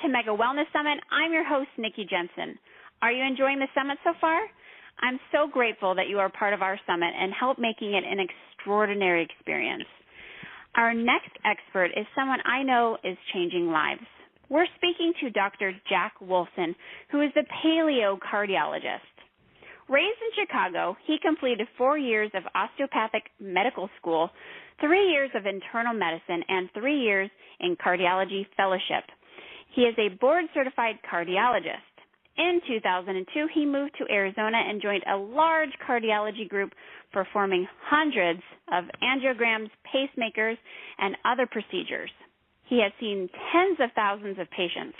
to Mega Wellness Summit. I'm your host, Nikki Jencen. Are you enjoying the summit so far? I'm so grateful that you are part of our summit and help making it an extraordinary experience. Our next expert is someone I know is changing lives. We're speaking to Dr. Jack Wolfson, who is the paleocardiologist. Raised in Chicago, he completed 4 years of osteopathic medical school, 3 years of internal medicine, and 3 years in cardiology fellowship. He is a board-certified cardiologist. In 2002, he moved to Arizona and joined a large cardiology group performing hundreds of angiograms, pacemakers, and other procedures. He has seen tens of thousands of patients.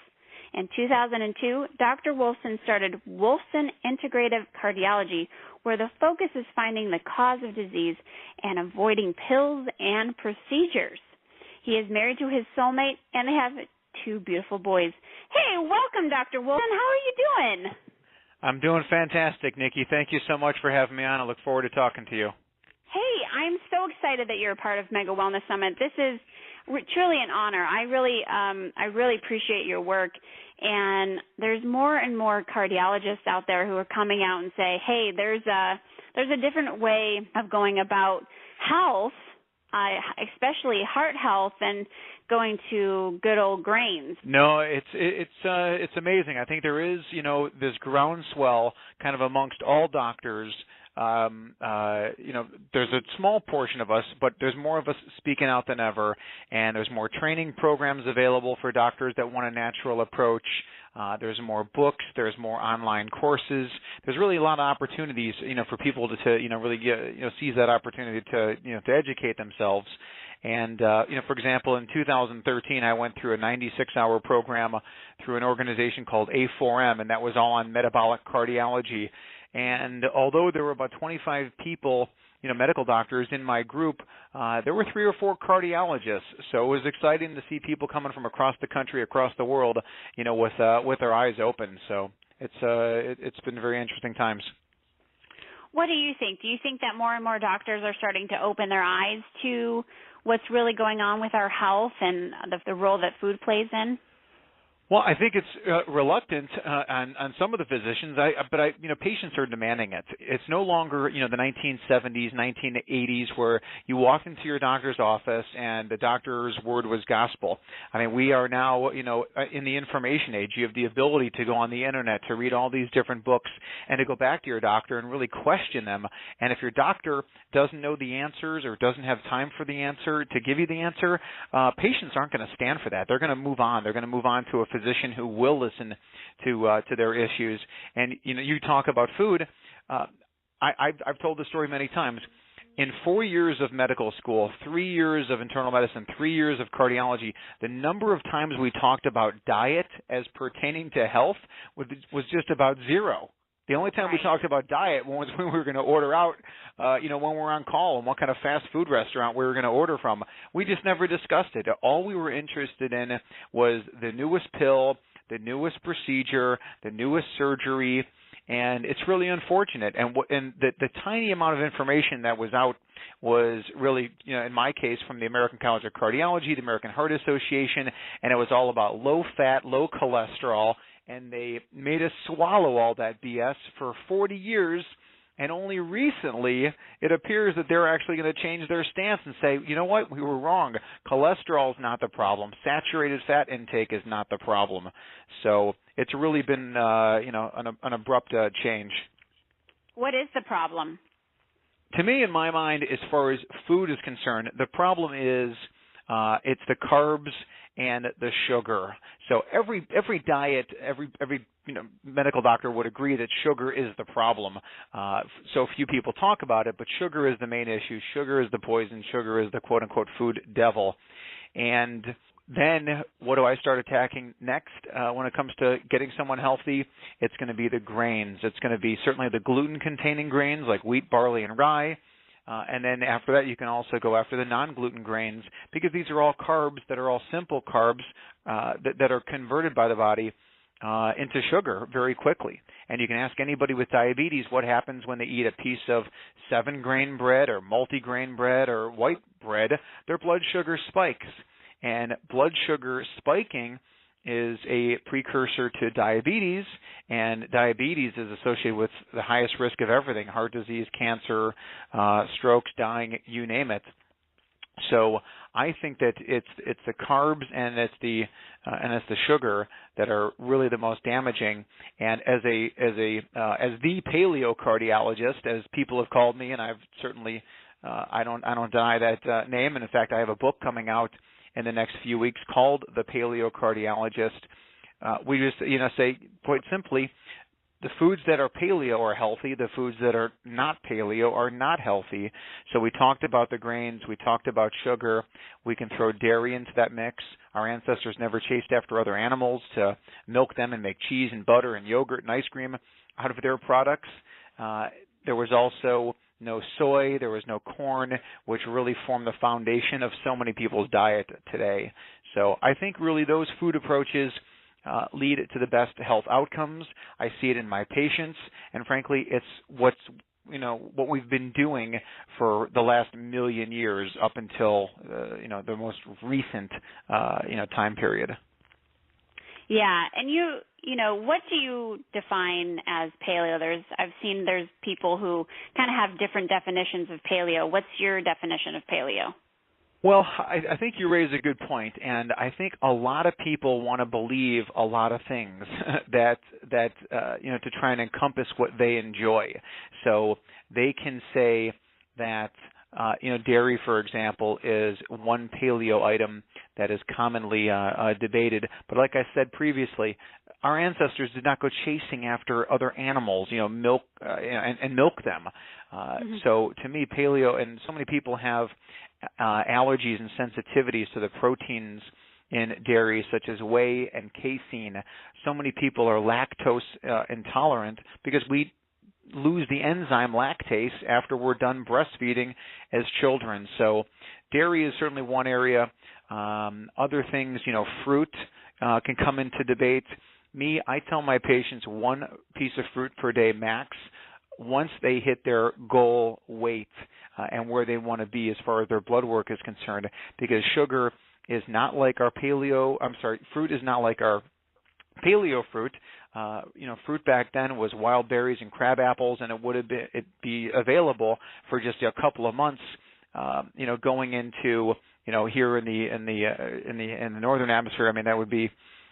In 2002, Dr. Wolfson started Wolfson Integrative Cardiology, where the focus is finding the cause of disease and avoiding pills and procedures. He is married to his soulmate, and they have 2 beautiful boys. Hey, welcome, Dr. Wolfson. How are you doing? I'm doing fantastic, Nikki. Thank you so much for having me on. I look forward to talking to you. Hey, I'm so excited that you're a part of Mega Wellness Summit. This is truly an honor. I really appreciate your work. And there's more and more cardiologists out there who are coming out and say, hey, there's a different way of going about health, especially heart health, and going to good old grains. No, it's amazing. I think there is, this groundswell kind of amongst all doctors. There's a small portion of us, but there's more of us speaking out than ever, and there's more training programs available for doctors that want a natural approach. There's more books, there's more online courses. There's really a lot of opportunities, for people to really seize that opportunity to educate themselves. And, for example, in 2013, I went through a 96-hour program through an organization called A4M, and that was all on metabolic cardiology. And although there were about 25 people, medical doctors in my group, there were 3 or 4 cardiologists. So it was exciting to see people coming from across the country, across the world, with their eyes open. So it's been very interesting times. What do you think? Do you think that more and more doctors are starting to open their eyes to what's really going on with our health and the role that food plays in? Well, I think it's reluctant on some of the physicians, but patients are demanding it. It's no longer, the 1970s, 1980s where you walked into your doctor's office and the doctor's word was gospel. I mean, we are now, in the information age. You have the ability to go on the internet, to read all these different books, and to go back to your doctor and really question them. And if your doctor doesn't know the answers or doesn't have time for the answer to give you the answer, patients aren't going to stand for that. They're going to move on. They're going to move on to a physician who will listen to their issues. And you talk about food. I've told this story many times. In 4 years of medical school, 3 years of internal medicine, 3 years of cardiology, the number of times we talked about diet as pertaining to health was just about 0. The only time we talked about diet was when we were going to order out, when we're on call and what kind of fast food restaurant we were going to order from. We just never discussed it. All we were interested in was the newest pill, the newest procedure, the newest surgery, and it's really unfortunate. And the tiny amount of information that was out was really, in my case, from the American College of Cardiology, the American Heart Association, and it was all about low fat, low cholesterol. And they made us swallow all that BS for 40 years, and only recently it appears that they're actually going to change their stance and say, you know what, we were wrong. Cholesterol is not the problem. Saturated fat intake is not the problem. So it's really been, an abrupt change. What is the problem? To me, in my mind, as far as food is concerned, the problem is it's the carbs and the sugar. So every diet, every medical doctor would agree that sugar is the problem. So few people talk about it, but sugar is the main issue. Sugar is the poison. Sugar is the quote-unquote food devil. And then what do I start attacking next when it comes to getting someone healthy? It's going to be the grains. It's going to be certainly the gluten-containing grains like wheat, barley, and rye. And then after that, you can also go after the non-gluten grains because these are all carbs that are all simple carbs that are converted by the body into sugar very quickly. And you can ask anybody with diabetes what happens when they eat a piece of 7-grain bread or multi-grain bread or white bread. Their blood sugar spikes. And blood sugar spiking is a precursor to diabetes, and diabetes is associated with the highest risk of everything: heart disease, cancer, strokes, dying, you name it. So I think that it's the carbs and it's the sugar that are really the most damaging. And as the paleocardiologist, as people have called me, and I've certainly I don't deny that name. And in fact, I have a book coming out in the next few weeks called The Paleocardiologist. We just say quite simply, the foods that are paleo are healthy. The foods that are not paleo are not healthy. So we talked about the grains. We talked about sugar. We can throw dairy into that mix. Our ancestors never chased after other animals to milk them and make cheese and butter and yogurt and ice cream out of their products. There was also no soy. There was no corn, which really formed the foundation of so many people's diet today. So I think really those food approaches lead to the best health outcomes. I see it in my patients, and frankly, it's what we've been doing for the last million years up until the most recent time period. Yeah, and what do you define as paleo? I've seen there's people who kind of have different definitions of paleo. What's your definition of paleo? Well, I think you raise a good point, and I think a lot of people want to believe a lot of things that to try and encompass what they enjoy. So they can say that dairy, for example, is one paleo item that is commonly debated. But like I said previously, our ancestors did not go chasing after other animals, milk and milk them. So to me, paleo, and so many people have allergies and sensitivities to the proteins in dairy, such as whey and casein. So many people are lactose intolerant because we lose the enzyme lactase after we're done breastfeeding as children. So dairy is certainly one area. Other things, fruit can come into debate. I tell my patients one piece of fruit per day max once they hit their goal weight and where they want to be as far as their blood work is concerned, because sugar is not like our fruit is not like our paleo fruit. Fruit back then was wild berries and crab apples, and it'd be available for just a couple of months. Going into here in the northern hemisphere. I mean, that would be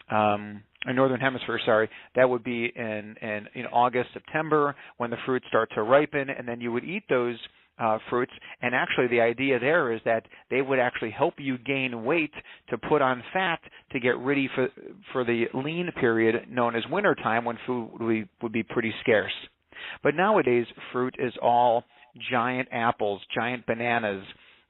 northern hemisphere. Sorry, that would be in August, September, when the fruits start to ripen, and then you would eat those fruits. And actually, the idea there is that they would actually help you gain weight to put on fat to get ready for the lean period known as wintertime, when food would be pretty scarce. But nowadays, fruit is all giant apples, giant bananas,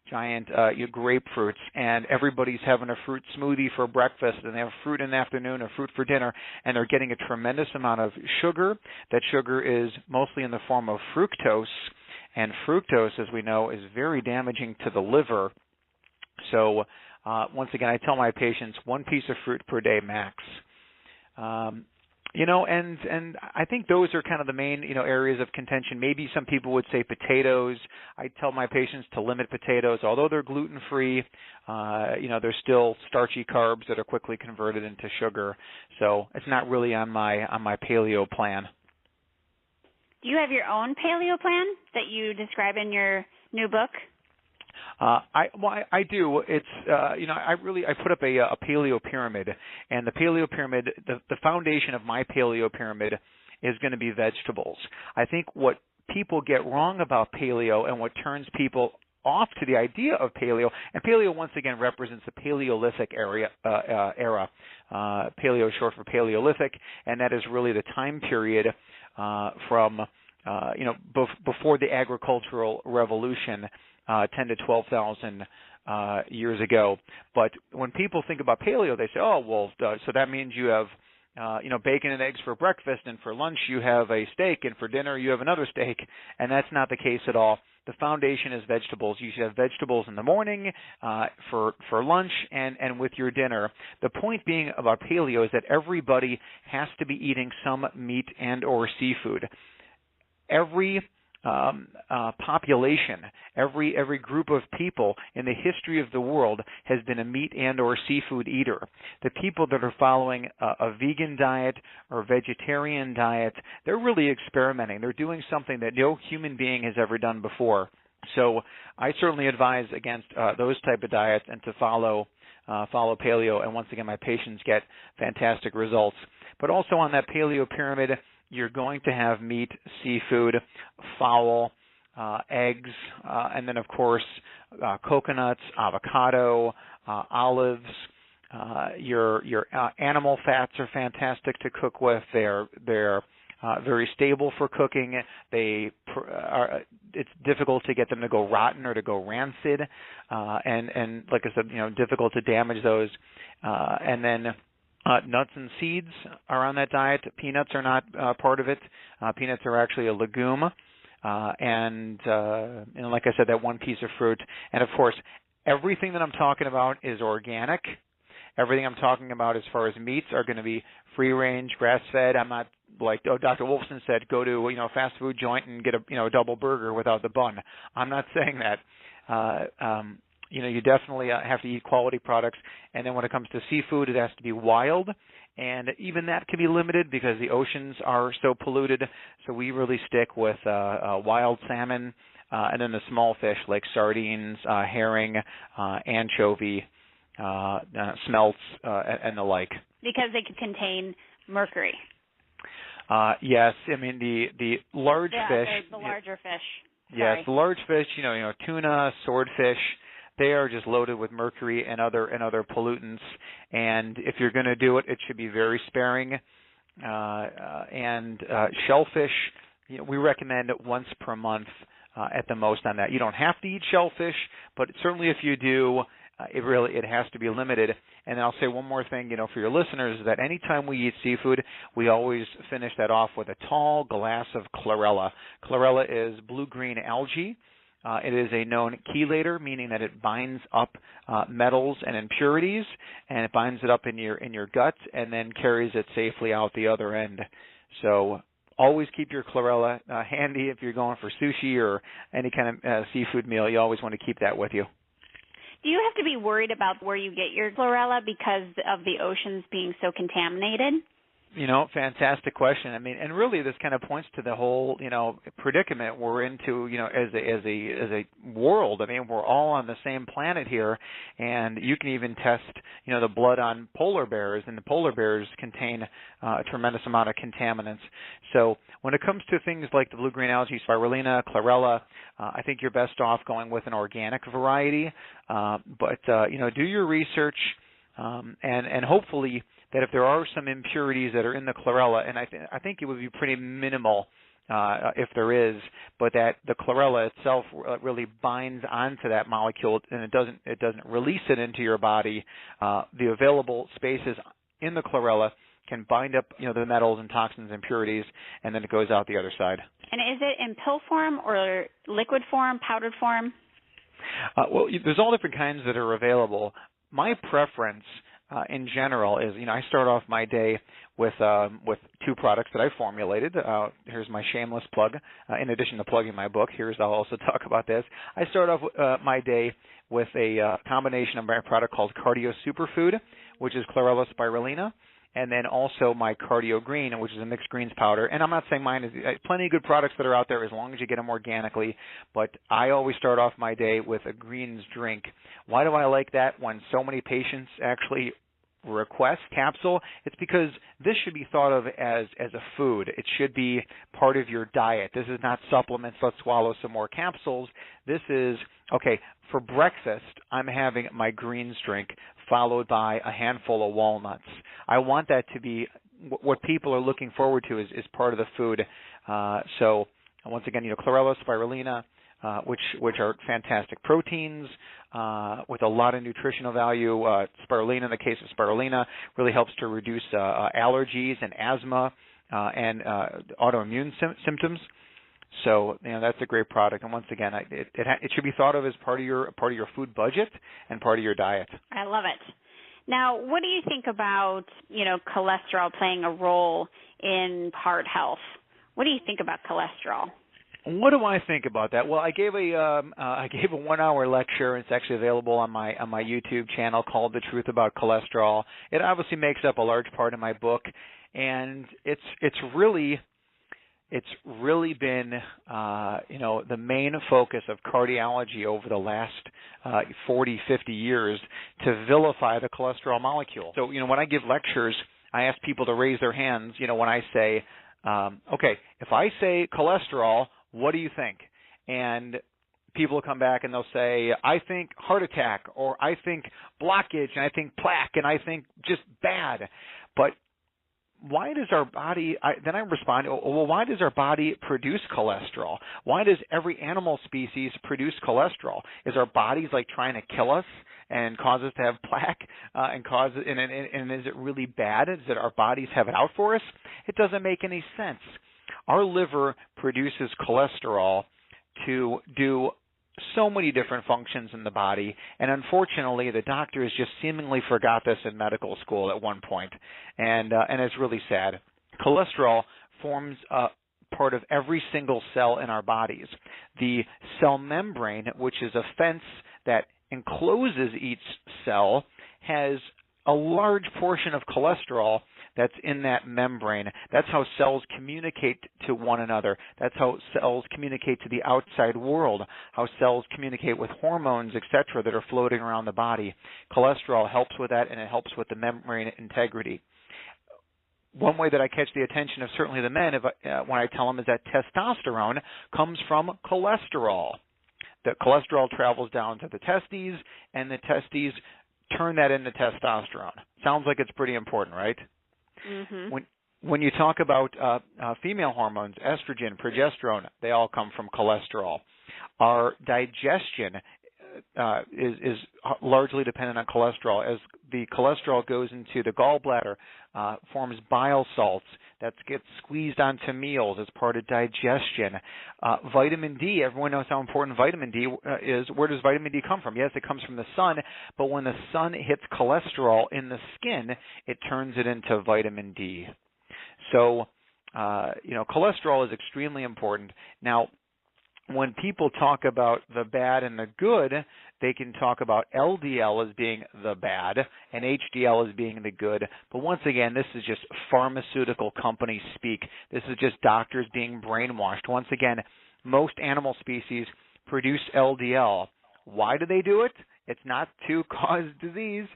giant grapefruits, and everybody's having a fruit smoothie for breakfast, and they have fruit in the afternoon and fruit for dinner, and they're getting a tremendous amount of sugar. That sugar is mostly in the form of fructose, and fructose, as we know, is very damaging to the liver. So once again, I tell my patients one piece of fruit per day max. And I think those are kind of the main, areas of contention. Maybe some people would say potatoes. I tell my patients to limit potatoes, although they're gluten-free. They're still starchy carbs that are quickly converted into sugar. So it's not really on my paleo plan. Do you have your own paleo plan that you describe in your new book? I do. It's I put up a paleo pyramid, and the paleo pyramid, the foundation of my paleo pyramid is going to be vegetables. I think what people get wrong about paleo and what turns people off to the idea of paleo, and paleo once again represents the Paleolithic era. Paleo is short for Paleolithic, and that is really the time period from before the agricultural revolution. 10 to 12,000 years ago. But when people think about paleo, they say, oh, well, so that means you have, bacon and eggs for breakfast, and for lunch you have a steak, and for dinner you have another steak. And that's not the case at all. The foundation is vegetables. You should have vegetables in the morning, for lunch, and with your dinner. The point being about paleo is that everybody has to be eating some meat and or seafood. Every population, every group of people in the history of the world has been a meat and or seafood eater. The people that are following a vegan diet or vegetarian diet, they're really experimenting. They're doing something that no human being has ever done before. So I certainly advise against those type of diets and to follow paleo. And once again, my patients get fantastic results. But also on that paleo pyramid, you're going to have meat, seafood, fowl, eggs, and then, of course, coconuts, avocado, olives. Your animal fats are fantastic to cook with. They're very stable for cooking. It's difficult to get them to go rotten or to go rancid, and like I said, difficult to damage those. And then nuts and seeds are on that diet. Peanuts are not part of it. Peanuts are actually a legume, and like I said, that one piece of fruit. And of course, everything that I'm talking about is organic. Everything I'm talking about as far as meats are going to be free range, grass fed. I'm not like Dr. Wolfson said, go to a fast food joint and get a double burger without the bun. I'm not saying that. You definitely have to eat quality products. And then when it comes to seafood, it has to be wild. And even that can be limited because the oceans are so polluted. So we really stick with wild salmon and then the small fish like sardines, herring, anchovy, smelts, and the like. Because they could contain mercury. Yes, I mean the large fish. The larger fish. Yes, the large fish. Tuna, swordfish. They are just loaded with mercury and other pollutants. And if you're going to do it, it should be very sparing. And shellfish, we recommend once per month at the most on that. You don't have to eat shellfish, but certainly if you do, it has to be limited. And I'll say one more thing, for your listeners, is that anytime we eat seafood, we always finish that off with a tall glass of chlorella. Chlorella is blue-green algae. It is a known chelator, meaning that it binds up metals and impurities, and it binds it up in your gut and then carries it safely out the other end. So always keep your chlorella handy if you're going for sushi or any kind of seafood meal. You always want to keep that with you. Do you have to be worried about where you get your chlorella because of the oceans being so contaminated? Fantastic question. I mean, and really this kind of points to the whole, predicament we're into, as a world. I mean, we're all on the same planet here, and you can even test, the blood on polar bears, and the polar bears contain a tremendous amount of contaminants. So when it comes to things like the blue-green algae, spirulina, chlorella, I think you're best off going with an organic variety. But do your research, and hopefully that if there are some impurities that are in the chlorella, and I think it would be pretty minimal if there is, but that the chlorella itself really binds onto that molecule and it doesn't release it into your body. The available spaces in the chlorella can bind up the metals and toxins, impurities, and then it goes out the other side. And is it in pill form or liquid form, powdered form? Well, there's all different kinds that are available. My preference in general is, I start off my day with two products that I formulated. Here's my shameless plug. In addition to plugging my book, I'll also talk about this. I start off my day with a combination of my product called Cardio Superfood, which is chlorella spirulina, and then also my Cardio Green, which is a mixed greens powder. And I'm not saying mine is plenty of good products that are out there as long as you get them organically, but I always start off my day with a greens drink. Why do I like that when so many patients actually request capsule? It's because this should be thought of as a food. It should be part of your diet. This is not supplements, let's swallow some more capsules. This is, okay, for breakfast, I'm having my greens drink followed by a handful of walnuts. I want that to be what people are looking forward to is part of the food. So once again, chlorella, spirulina, which are fantastic proteins with a lot of nutritional value. Spirulina, in the case of spirulina, really helps to reduce allergies and asthma and autoimmune symptoms. So that's a great product. And once again, it should be thought of as part of your food budget and part of your diet. I love it. Now, what do you think about cholesterol playing a role in heart health? What do you think about cholesterol? What do I think about that? Well, I gave a 1 hour lecture. It's actually available on my YouTube channel called "The Truth About Cholesterol." It obviously makes up a large part of my book, and it's really been the main focus of cardiology over the last 40, 50 years to vilify the cholesterol molecule. So when I give lectures, I ask people to raise their hands. When I say, okay, if I say cholesterol, what do you think? And people will come back and they'll say, I think heart attack, or I think blockage, and I think plaque, and I think just bad. But why does our body, then I respond, well, why does our body produce cholesterol? Why does every animal species produce cholesterol? Is our bodies like trying to kill us and cause us to have plaque and is it really bad? Is it our bodies have it out for us? It doesn't make any sense. Our liver produces cholesterol to do so many different functions in the body, and unfortunately, the doctors just seemingly forgot this in medical school at one point, and it's really sad. Cholesterol forms part of every single cell in our bodies. The cell membrane, which is a fence that encloses each cell, has a large portion of cholesterol that's in that membrane. That's how cells communicate to one another. That's how cells communicate to the outside world, how cells communicate with hormones, etc., that are floating around the body. Cholesterol helps with that, and it helps with the membrane integrity. One way that I catch the attention of certainly the men when I tell them is that testosterone comes from cholesterol. The cholesterol travels down to the testes, and the testes turn that into testosterone. Sounds like it's pretty important, right? Mm-hmm. When you talk about female hormones, estrogen, progesterone, they all come from cholesterol. Our digestion is largely dependent on cholesterol. As the cholesterol goes into the gallbladder, forms bile salts that get squeezed onto meals as part of digestion. Vitamin D, everyone knows how important vitamin D is. Where does vitamin D come from? Yes, it comes from the sun, but when the sun hits cholesterol in the skin, it turns it into vitamin D. So, cholesterol is extremely important. Now, when people talk about the bad and the good, they can talk about LDL as being the bad and HDL as being the good. But once again, this is just pharmaceutical company speak. This is just doctors being brainwashed. Once again, most animal species produce LDL. Why do they do it? It's not to cause disease.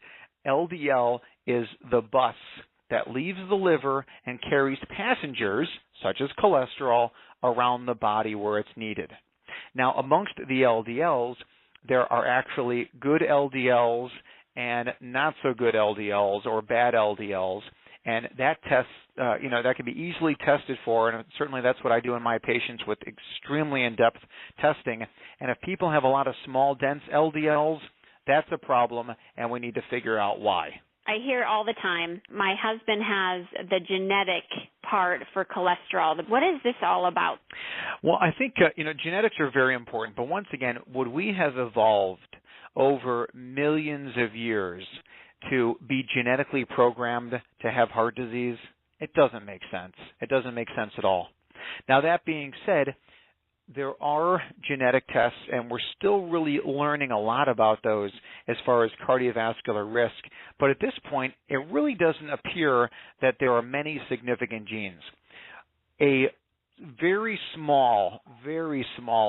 LDL is the bus that leaves the liver and carries passengers, such as cholesterol, around the body where it's needed. Now, amongst the LDLs, there are actually good LDLs and not so good LDLs or bad LDLs, and that tests, that can be easily tested for, and certainly that's what I do in my patients with extremely in-depth testing. And if people have a lot of small, dense LDLs, that's a problem, and we need to figure out why. I hear all the time, my husband has the genetic part for cholesterol. What is this all about? Well, I think, genetics are very important. But once again, would we have evolved over millions of years to be genetically programmed to have heart disease? It doesn't make sense. It doesn't make sense at all. Now, that being said, there are genetic tests, and we're still really learning a lot about those as far as cardiovascular risk. But at this point, it really doesn't appear that there are many significant genes. A very small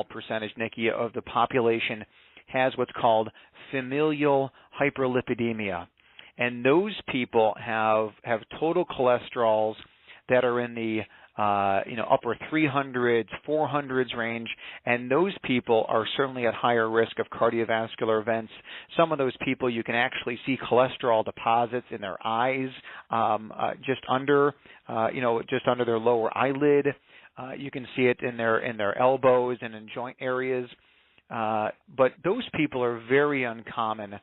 percentage, Nikki, of the population has what's called familial hyperlipidemia. And those people have total cholesterols that are in the upper 300s, 400s range, and those people are certainly at higher risk of cardiovascular events. Some of those people, you can actually see cholesterol deposits in their eyes, just under their lower eyelid. You can see it in their elbows and in joint areas. But those people are very uncommon.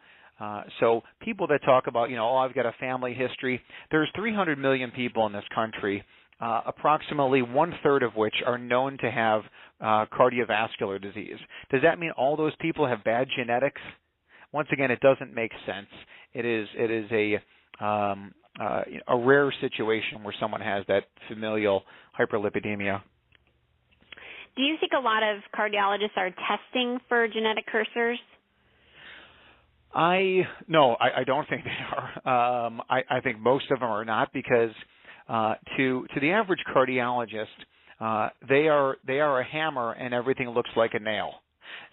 So people that talk about, I've got a family history. There's 300 million people in this country. Approximately 1/3 of which are known to have cardiovascular disease. Does that mean all those people have bad genetics? Once again, it doesn't make sense. It is a rare situation where someone has that familial hyperlipidemia. Do you think a lot of cardiologists are testing for genetic cursors? No, I don't think they are. I think most of them are not, because to the average cardiologist, they are a hammer and everything looks like a nail.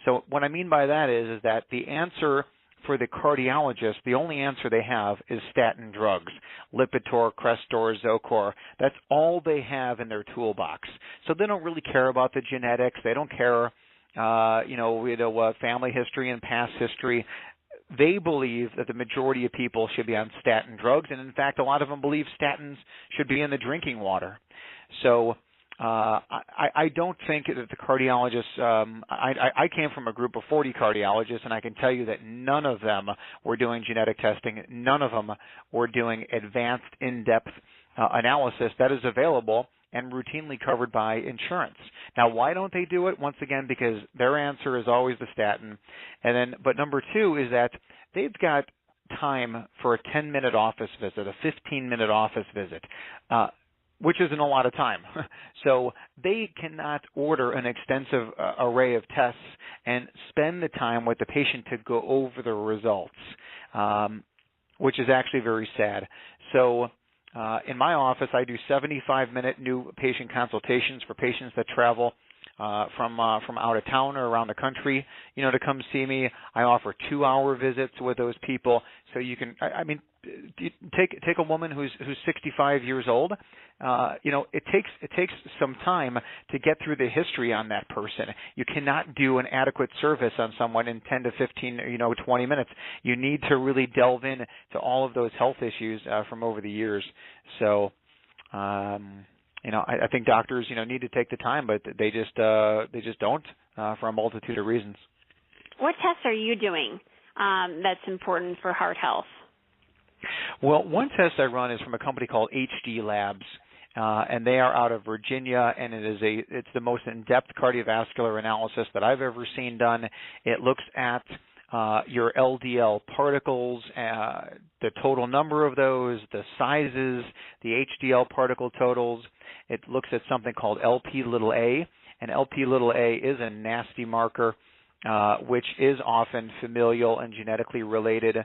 So what I mean by that is that the answer for the cardiologist, the only answer they have is statin drugs, Lipitor, Crestor, Zocor. That's all they have in their toolbox. So they don't really care about the genetics. They don't care, family history and past history. They believe that the majority of people should be on statin drugs, and in fact, a lot of them believe statins should be in the drinking water. So I don't think that the cardiologists, I came from a group of 40 cardiologists, and I can tell you that none of them were doing genetic testing. None of them were doing advanced, in-depth analysis that is available and routinely covered by insurance. Now, why don't they do it? Once again, because their answer is always the statin. But number two is that they've got time for a 10-minute office visit, a 15-minute office visit, which isn't a lot of time. So they cannot order an extensive array of tests and spend the time with the patient to go over the results, which is actually very sad. So in my office, I do 75-minute new patient consultations for patients that travel from out of town or around the country, to come see me. I offer 2-hour visits with those people. So you can, take a woman who's 65 years old. It takes some time to get through the history on that person. You cannot do an adequate service on someone in 10 to 15, 20 minutes. You need to really delve in to all of those health issues from over the years. So, I think doctors, need to take the time, but they just don't for a multitude of reasons. What tests are you doing that's important for heart health? Well, one test I run is from a company called HD Labs, and they are out of Virginia, and it's the most in-depth cardiovascular analysis that I've ever seen done. It looks at your LDL particles, the total number of those, the sizes, the HDL particle totals. It looks at something called Lp(a), and Lp(a) is a nasty marker, which is often familial and genetically related.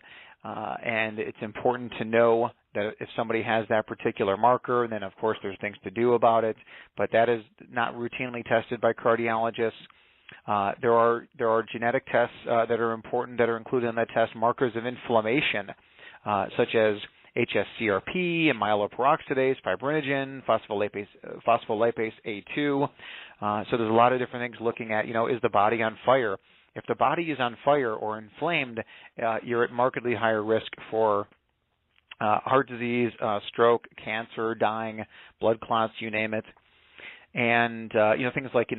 And it's important to know that if somebody has that particular marker, then of course there's things to do about it, but that is not routinely tested by cardiologists. There are genetic tests that are important that are included in that test, markers of inflammation, such as hsCRP and myeloperoxidase, fibrinogen, phospholipase A2. So there's a lot of different things looking at, is the body on fire? If the body is on fire or inflamed, you're at markedly higher risk for heart disease, stroke, cancer, dying, blood clots, you name it. And, things like,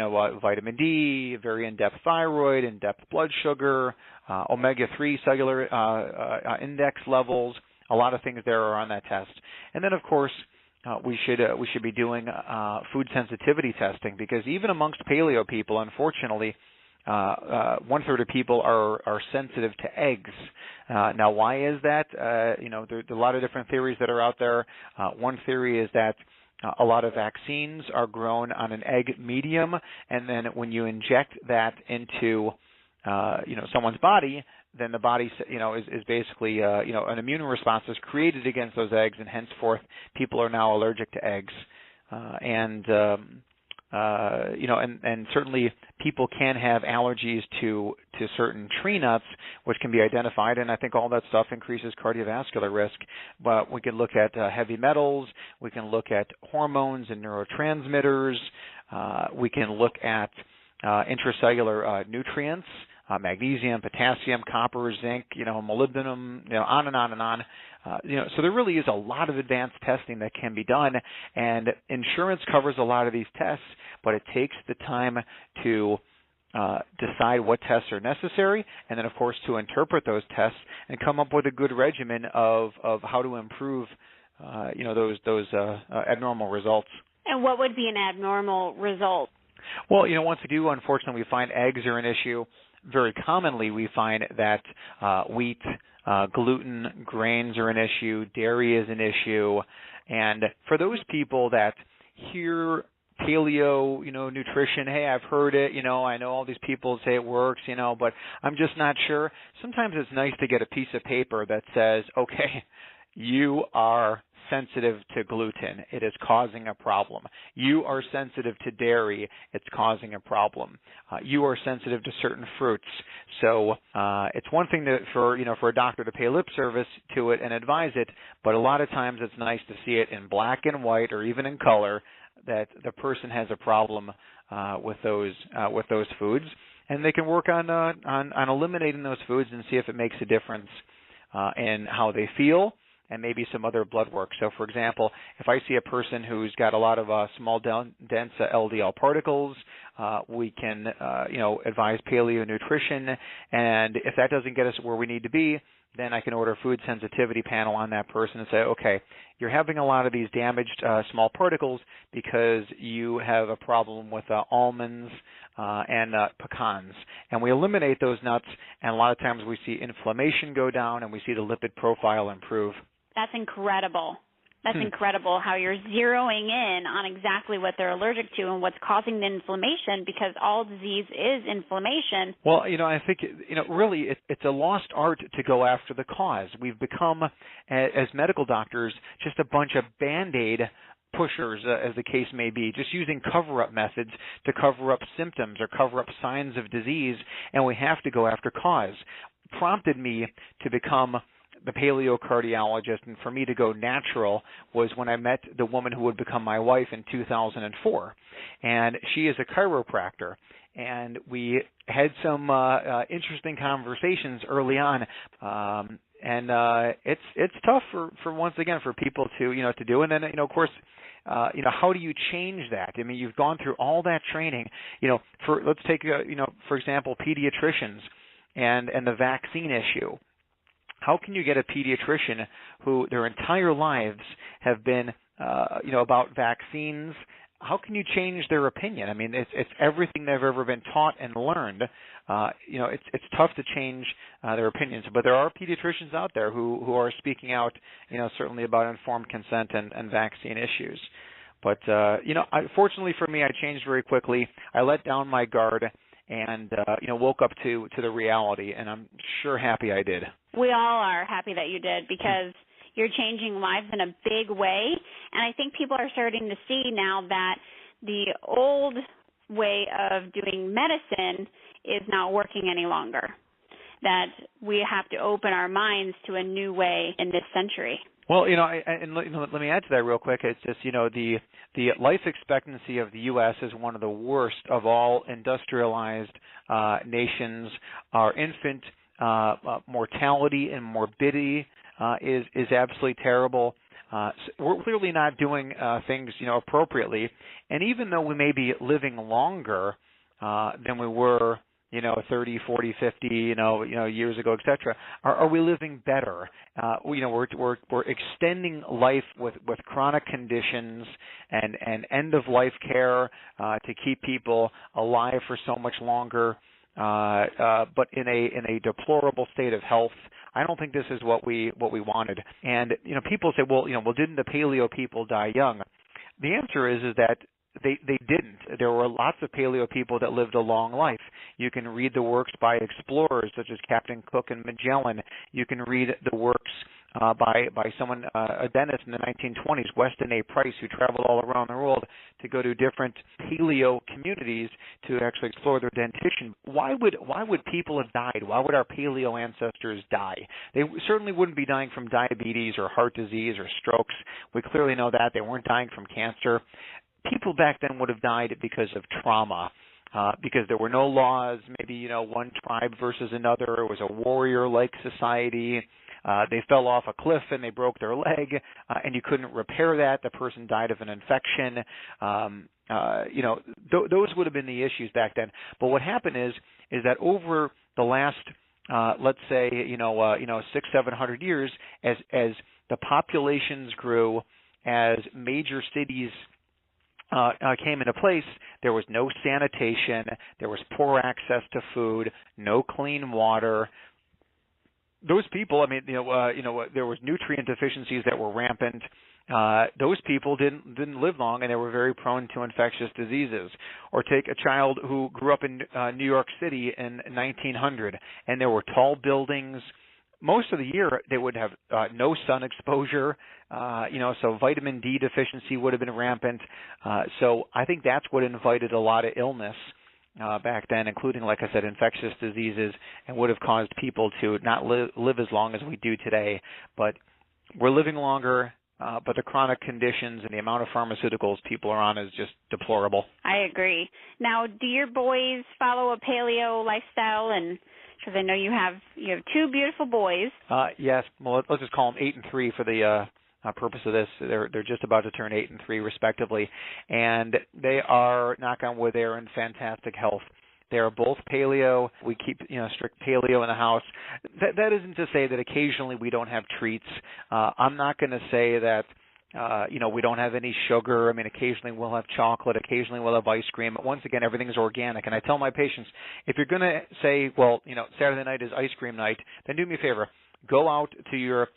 vitamin D, very in-depth thyroid, in-depth blood sugar, omega-3 cellular index levels, a lot of things there are on that test. And then, of course, we should be doing food sensitivity testing, because even amongst paleo people, unfortunately, 1/3 of people are sensitive to eggs. Now, why is that? There's a lot of different theories that are out there. One theory is that a lot of vaccines are grown on an egg medium, and then when you inject that into someone's body, then the body is basically an immune response is created against those eggs, and henceforth people are now allergic to eggs. And certainly people can have allergies to certain tree nuts, which can be identified, and I think all that stuff increases cardiovascular risk. But we can look at heavy metals, we can look at hormones and neurotransmitters, we can look at intracellular nutrients, magnesium, potassium, copper, zinc, molybdenum, on and on and on. So there really is a lot of advanced testing that can be done, and insurance covers a lot of these tests, but it takes the time to decide what tests are necessary, and then, of course, to interpret those tests and come up with a good regimen of how to improve, those abnormal results. And what would be an abnormal result? Well, once we do, unfortunately, we find eggs are an issue. Very commonly, we find that wheat, gluten, grains are an issue, dairy is an issue, and for those people that hear paleo, nutrition. Hey, I've heard it. I know all these people say it works. But I'm just not sure. Sometimes it's nice to get a piece of paper that says, okay, you are sensitive to gluten. It is causing a problem. You are sensitive to dairy. It's causing a problem. You are sensitive to certain fruits. So it's one thing for a doctor to pay lip service to it and advise it, but a lot of times it's nice to see it in black and white or even in color that the person has a problem with those foods, and they can work on eliminating those foods and see if it makes a difference in how they feel, and maybe some other blood work. So, for example, if I see a person who's got a lot of small, dense LDL particles, we can, advise paleo nutrition. And if that doesn't get us where we need to be, then I can order a food sensitivity panel on that person and say, okay, you're having a lot of these damaged small particles because you have a problem with almonds and pecans. And we eliminate those nuts, and a lot of times we see inflammation go down and we see the lipid profile improve. That's incredible. That's incredible how you're zeroing in on exactly what they're allergic to and what's causing the inflammation, because all disease is inflammation. Well, I think, really it's a lost art to go after the cause. We've become, as medical doctors, just a bunch of Band-Aid pushers, as the case may be, just using cover-up methods to cover up symptoms or cover up signs of disease, and we have to go after cause. Prompted me to become the paleocardiologist and for me to go natural was when I met the woman who would become my wife in 2004. And she is a chiropractor. And we had some interesting conversations early on. It's tough for once again for people to do. And then, of course, how do you change that? I mean, you've gone through all that training. Let's take, for example, pediatricians and the vaccine issue. How can you get a pediatrician who their entire lives have been, about vaccines? How can you change their opinion? I mean, it's everything they've ever been taught and learned. It's tough to change their opinions. But there are pediatricians out there who are speaking out, certainly about informed consent and vaccine issues. But fortunately for me, I changed very quickly. I let down my guard and woke up to the reality, and I'm sure happy I did. We all are happy that you did, because you're changing lives in a big way, and I think people are starting to see now that the old way of doing medicine is not working any longer, that we have to open our minds to a new way in this century. Well, let me add to that real quick. It's just, the life expectancy of the U.S. is one of the worst of all industrialized nations. Our infant mortality and morbidity is absolutely terrible. So we're clearly not doing things, appropriately. And even though we may be living longer than we were, 30, 40, 50, years ago, et cetera, are we living better? We're extending life with chronic conditions and end-of-life care to keep people alive for so much longer, but in a deplorable state of health. I don't think this is what we wanted. And, people say, well, didn't the paleo people die young? The answer is that they didn't. There were lots of paleo people that lived a long life. You can read the works by explorers such as Captain Cook and Magellan. You can read the works by someone, a dentist in the 1920s, Weston A. Price, who traveled all around the world to go to different paleo communities to actually explore their dentition. Why would people have died? Why would our paleo ancestors die? They certainly wouldn't be dying from diabetes or heart disease or strokes. We clearly know that. They weren't dying from cancer. People back then would have died because of trauma, because there were no laws, maybe, one tribe versus another. It was a warrior-like society. They fell off a cliff and they broke their leg, and you couldn't repair that. The person died of an infection. Those would have been the issues back then. But what happened is that over the last, let's say, 600-700 years, as the populations grew, as major cities came into place, there was no sanitation, there was poor access to food, no clean water. Those people, there was nutrient deficiencies that were rampant, those people didn't live long, and they were very prone to infectious diseases. Or take a child who grew up in New York City in 1900, and there were tall buildings. Most of the year they would have no sun exposure, so vitamin D deficiency would have been rampant. So I think that's what invited a lot of illness back then, including, like I said, infectious diseases, and would have caused people to not live as long as we do today. But we're living longer, but the chronic conditions and the amount of pharmaceuticals people are on is just deplorable. I agree. Now, do your boys follow a paleo lifestyle? And because I know you have two beautiful boys. Yes. Well, let's just call them 8 and 3 for the purpose of this. They're just about to turn 8 and 3 respectively, and they are, knock on wood, they're in fantastic health. They are both paleo. We keep strict paleo in the house. That isn't to say that occasionally we don't have treats. I'm not going to say that we don't have any sugar. I mean, occasionally we'll have chocolate. Occasionally we'll have ice cream. But once again, everything is organic. And I tell my patients, if you're going to say, well, Saturday night is ice cream night, then do me a favor. Go out to your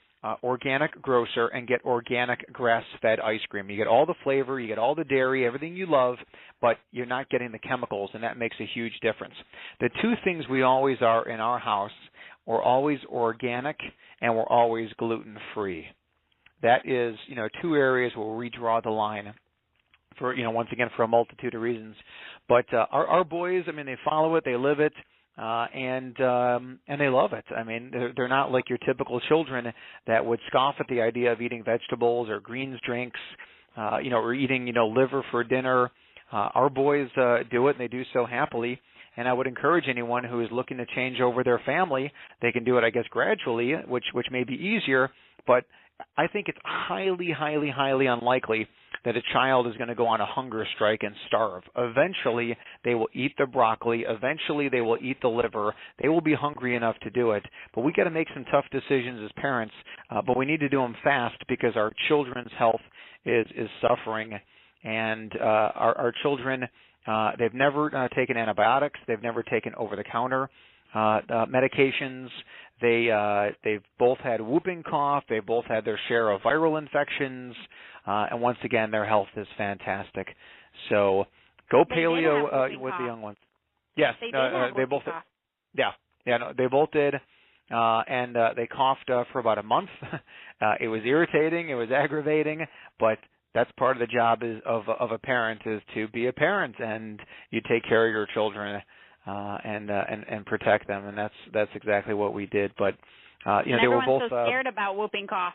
organic grocer and get organic grass-fed ice cream. You get all the flavor, you get all the dairy, everything you love, but you're not getting the chemicals, and that makes a huge difference. The two things we always are in our house, we're always organic and we're always gluten-free. That is, two areas where we draw the line for, once again, for a multitude of reasons. But our boys, they follow it, they live it. And they love it. I mean, they're not like your typical children that would scoff at the idea of eating vegetables or greens drinks, or eating, liver for dinner. Our boys do it, and they do so happily. And I would encourage anyone who is looking to change over their family, they can do it, I guess, gradually, which may be easier. But I think it's highly, highly, highly unlikely that a child is going to go on a hunger strike and starve. Eventually, they will eat the broccoli. Eventually, they will eat the liver. They will be hungry enough to do it. But we got to make some tough decisions as parents, but we need to do them fast because our children's health is suffering. And our children, they've never taken antibiotics. They've never taken over-the-counter medications. They've both had whooping cough. They've both had their share of viral infections. And once again, their health is fantastic. So go paleo with the young ones. Yes, they both. Cough. They both did, and they coughed for about a month. It was irritating. It was aggravating, but that's part of the job of a parent is to be a parent, and you take care of your children and protect them, and that's exactly what we did. But they were both so scared about whooping cough.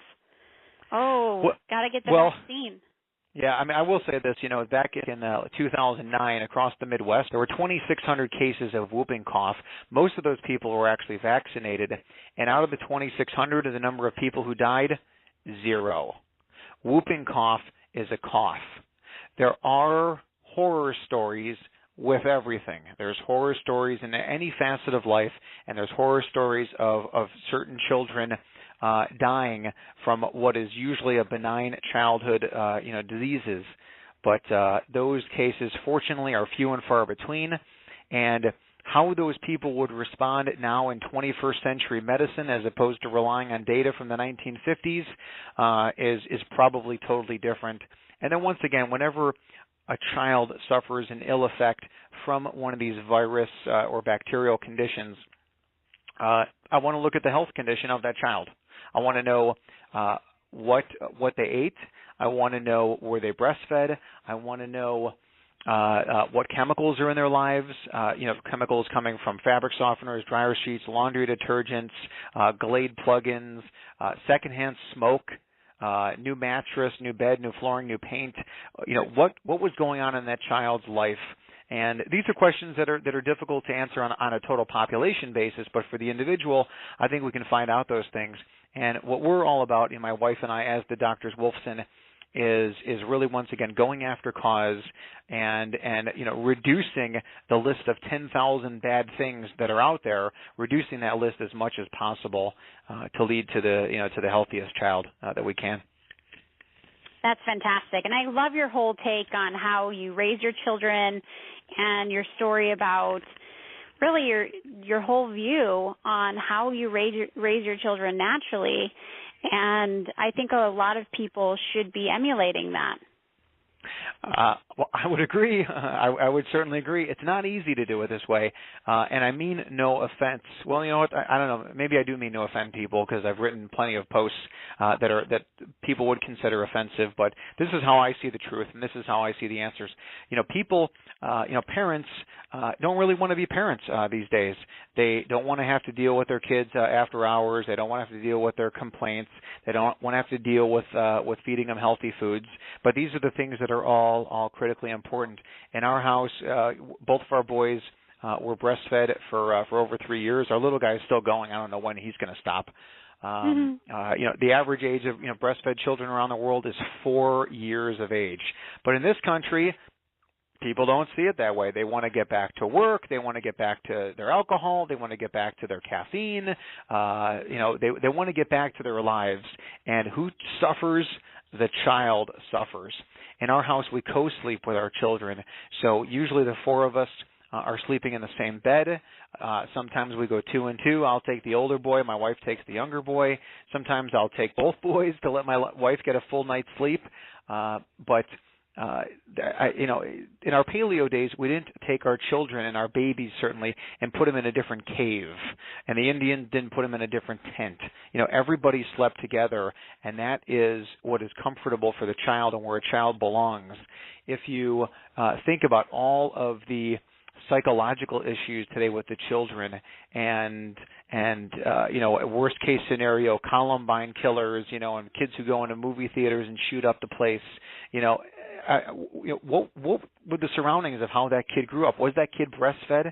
Gotta get the vaccine. Yeah, I will say this, back in 2009 across the Midwest, there were 2,600 cases of whooping cough. Most of those people were actually vaccinated, and out of the 2,600, the number of people who died, 0. Whooping cough is a cough. There are horror stories with everything. There's horror stories in any facet of life, and there's horror stories of certain children dying from what is usually a benign childhood, diseases. But those cases, fortunately, are few and far between. And how those people would respond now in 21st century medicine as opposed to relying on data from the 1950s is probably totally different. And then once again, whenever a child suffers an ill effect from one of these virus or bacterial conditions, I want to look at the health condition of that child. I want to know what they ate. I want to know were they breastfed. I want to know what chemicals are in their lives. Chemicals coming from fabric softeners, dryer sheets, laundry detergents, Glade plugins, secondhand smoke, new mattress, new bed, new flooring, new paint. What was going on in that child's life? And these are questions that are difficult to answer on a total population basis, but for the individual, I think we can find out those things. And what we're all about, my wife and I, as the doctors Wolfson, is really once again going after cause and reducing the list of 10,000 bad things that are out there, reducing that list as much as possible to lead to the healthiest child that we can. That's fantastic. And I love your whole take on how you raise your children and your story about really your whole view on how you raise your children naturally. And I think a lot of people should be emulating that. Well, I would agree. I would certainly agree. It's not easy to do it this way, and I mean no offense. Well, you know what? I don't know. Maybe I do mean no offend people because I've written plenty of posts that people would consider offensive. But this is how I see the truth, and this is how I see the answers. People, parents don't really want to be parents these days. They don't want to have to deal with their kids after hours. They don't want to have to deal with their complaints. They don't want to have to deal with feeding them healthy foods. But these are the things that are all critically important. In our house, both of our boys were breastfed for over 3 years. Our little guy is still going. I don't know when he's going to stop. The average age of breastfed children around the world is 4 years of age. But in this country, people don't see it that way. They want to get back to work. They want to get back to their alcohol. They want to get back to their caffeine. They want to get back to their lives. And who suffers? The child suffers. In our house, we co-sleep with our children. So usually the four of us are sleeping in the same bed. Sometimes we go 2 and 2. I'll take the older boy. My wife takes the younger boy. Sometimes I'll take both boys to let my wife get a full night's sleep. In our paleo days, we didn't take our children and our babies, certainly, and put them in a different cave. And the Indians didn't put them in a different tent. Everybody slept together, and that is what is comfortable for the child and where a child belongs. If you think about all of the psychological issues today with the children and worst case scenario, Columbine killers, and kids who go into movie theaters and shoot up the place, what were the surroundings of how that kid grew up? Was that kid breastfed?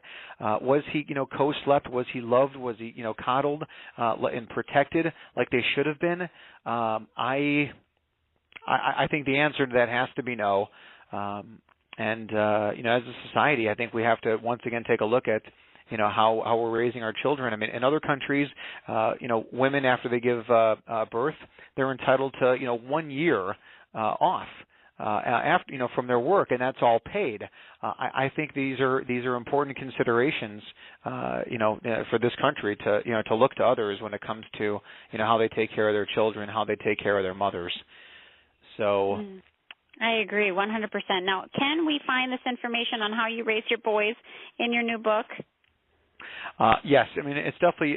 Was he, co-slept? Was he loved? Was he, coddled and protected like they should have been? I think the answer to that has to be no. As a society, I think we have to once again take a look at, how we're raising our children. I mean, in other countries, women after they give birth, they're entitled to, 1 year off after, from their work, and that's all paid. I think these are important considerations, for this country to look to others when it comes to, how they take care of their children, how they take care of their mothers. So. I agree 100%. Now, can we find this information on how you raised your boys in your new book? Yes, I mean it's definitely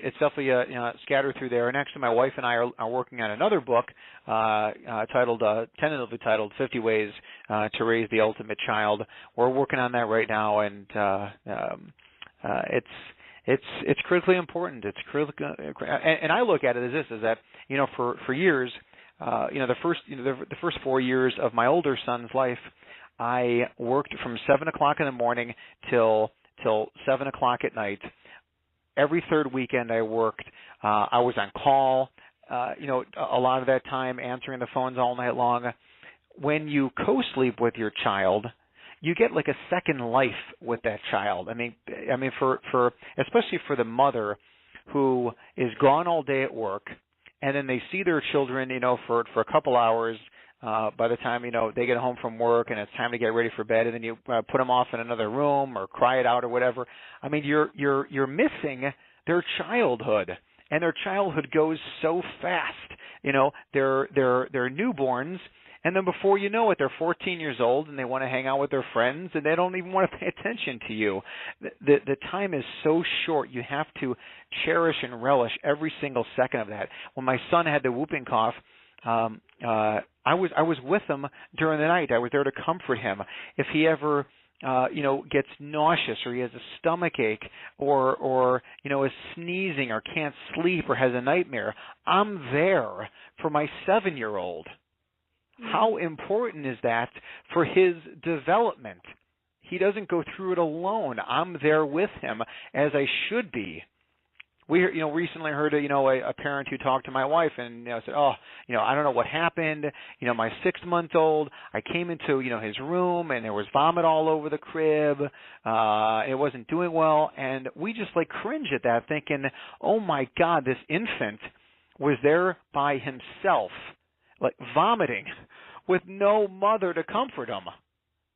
scattered through there. And actually, my wife and I are working on another book tentatively titled 50 Ways to Raise the Ultimate Child. We're working on that right now, and it's critically important. It's critical, and I look at it as this: is that for years. The first 4 years of my older son's life, I worked from 7 o'clock in the morning till 7 o'clock at night. Every third weekend I worked. I was on call, a lot of that time answering the phones all night long. When you co-sleep with your child, you get like a second life with that child. I mean, for especially for the mother who is gone all day at work. And then they see their children, for a couple hours. By the time they get home from work and it's time to get ready for bed, and then you put them off in another room or cry it out or whatever. I mean, you're missing their childhood, and their childhood goes so fast. They're newborns, and then before you know it, they're 14 years old and they want to hang out with their friends, and they don't even want to pay attention to you. The time is so short. You have to cherish and relish every single second of that. When my son had the whooping cough, I was with him during the night. I was there to comfort him. If he ever gets nauseous, or he has a stomach ache, or is sneezing or can't sleep or has a nightmare, I'm there for my 7-year-old. How important is that for his development? He doesn't go through it alone. I'm there with him, as I should be. We recently heard a parent who talked to my wife and said, I don't know what happened. My 6-month-old, I came into his room and there was vomit all over the crib. It wasn't doing well, and we just cringe at that, thinking, oh my God, this infant was there by himself, vomiting, with no mother to comfort him.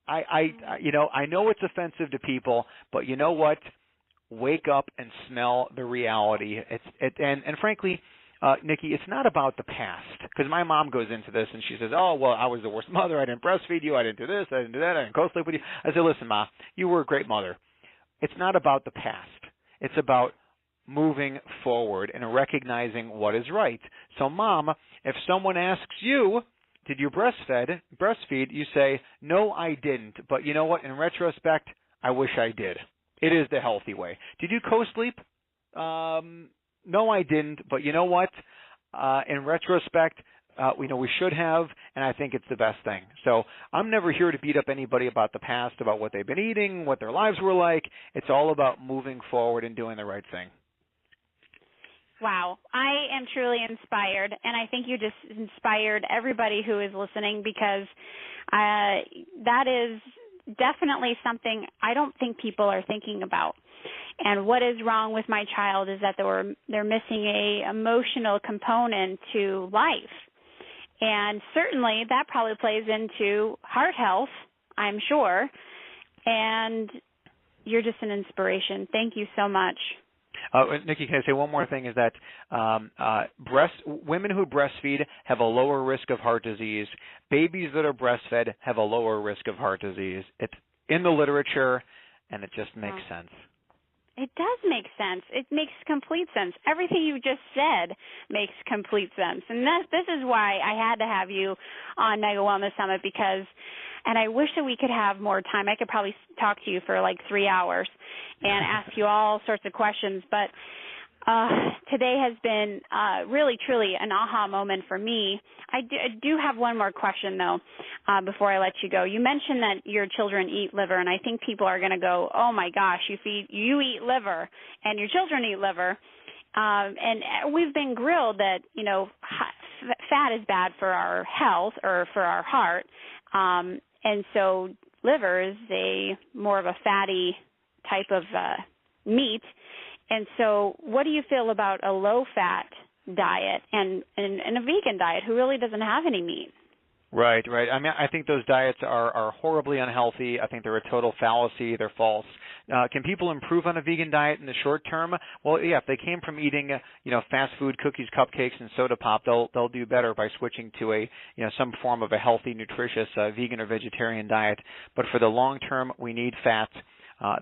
I know it's offensive to people, but you know what? Wake up and smell the reality. And frankly, Nikki, it's not about the past, because my mom goes into this and she says, oh, well, I was the worst mother. I didn't breastfeed you. I didn't do this. I didn't do that. I didn't co-sleep with you. I said, listen, Ma, you were a great mother. It's not about the past. It's about moving forward and recognizing what is right. So, Mom, if someone asks you, did you breastfeed, you say, no, I didn't. But you know what? In retrospect, I wish I did. It is the healthy way. Did you co-sleep? No, I didn't. But you know what? In retrospect, we should have, and I think it's the best thing. So I'm never here to beat up anybody about the past, about what they've been eating, what their lives were like. It's all about moving forward and doing the right thing. Wow. I am truly inspired, and I think you just inspired everybody who is listening, because that is definitely something I don't think people are thinking about. And what is wrong with my child is that they're missing a emotional component to life. And certainly that probably plays into heart health, I'm sure. And you're just an inspiration. Thank you so much. Nikki, can I say one more thing? Is that women who breastfeed have a lower risk of heart disease. Babies that are breastfed have a lower risk of heart disease. It's in the literature, and it just makes sense. It does make sense. It makes complete sense. Everything you just said makes complete sense. And this is why I had to have you on Mega Wellness Summit, and I wish that we could have more time. I could probably talk to you for like 3 hours and ask you all sorts of questions. But today has been really, truly an aha moment for me. I do have one more question, though, before I let you go. You mentioned that your children eat liver, and I think people are going to go, oh, my gosh, you eat liver and your children eat liver. And we've been grilled that, fat is bad for our health or for our heart. And so liver is more of a fatty type of meat. And so what do you feel about a low-fat diet and a vegan diet who really doesn't have any meat? Right. I mean, I think those diets are horribly unhealthy. I think they're a total fallacy. They're false. Can people improve on a vegan diet in the short term? Well, yeah, if they came from eating, fast food, cookies, cupcakes, and soda pop, they'll do better by switching to some form of a healthy, nutritious vegan or vegetarian diet. But for the long term, we need fat.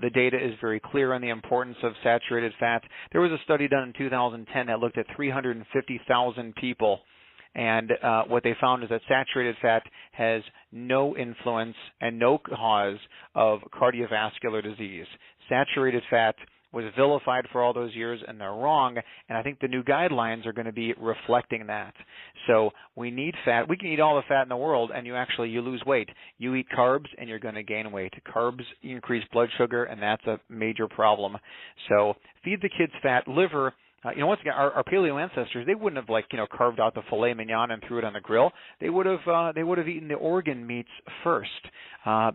The data is very clear on the importance of saturated fat. There was a study done in 2010 that looked at 350,000 people, and what they found is that saturated fat has no influence and no cause of cardiovascular disease. Saturated fat was vilified for all those years, and they're wrong, and I think the new guidelines are going to be reflecting that. So we need fat. We can eat all the fat in the world, and you lose weight. You eat carbs, and you're going to gain weight. Carbs increase blood sugar, and that's a major problem. So feed the kids fat. Liver, once again, our paleo ancestors, they wouldn't have carved out the filet mignon and threw it on the grill. They would have eaten the organ meats first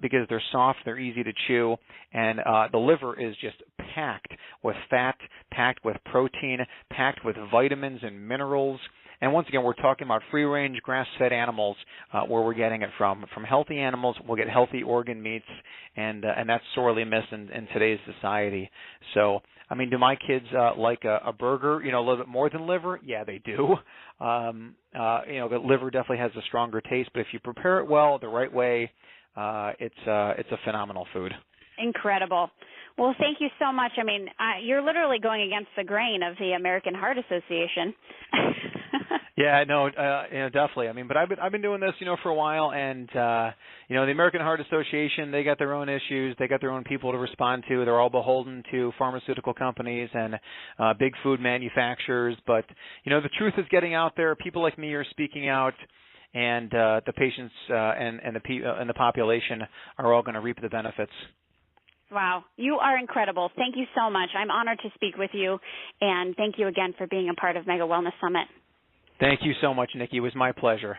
because they're soft, they're easy to chew, and the liver is just packed with fat, packed with protein, packed with vitamins and minerals. And once again, we're talking about free-range, grass-fed animals where we're getting it from. From healthy animals, we'll get healthy organ meats, and that's sorely missed in today's society. So, I mean, do my kids like a burger, a little bit more than liver? Yeah, they do. But liver definitely has a stronger taste, but if you prepare it well, the right way, it's a phenomenal food. Incredible. Well, thank you so much. I mean, you're literally going against the grain of the American Heart Association. Yeah, no, definitely. I mean, but I've been doing this, for a while, and the American Heart Association, they got their own issues, they got their own people to respond to. They're all beholden to pharmaceutical companies and big food manufacturers. But the truth is getting out there. People like me are speaking out, and the patients and the population are all going to reap the benefits. Wow. You are incredible. Thank you so much. I'm honored to speak with you, and thank you again for being a part of Mega Wellness Summit. Thank you so much, Nikki. It was my pleasure.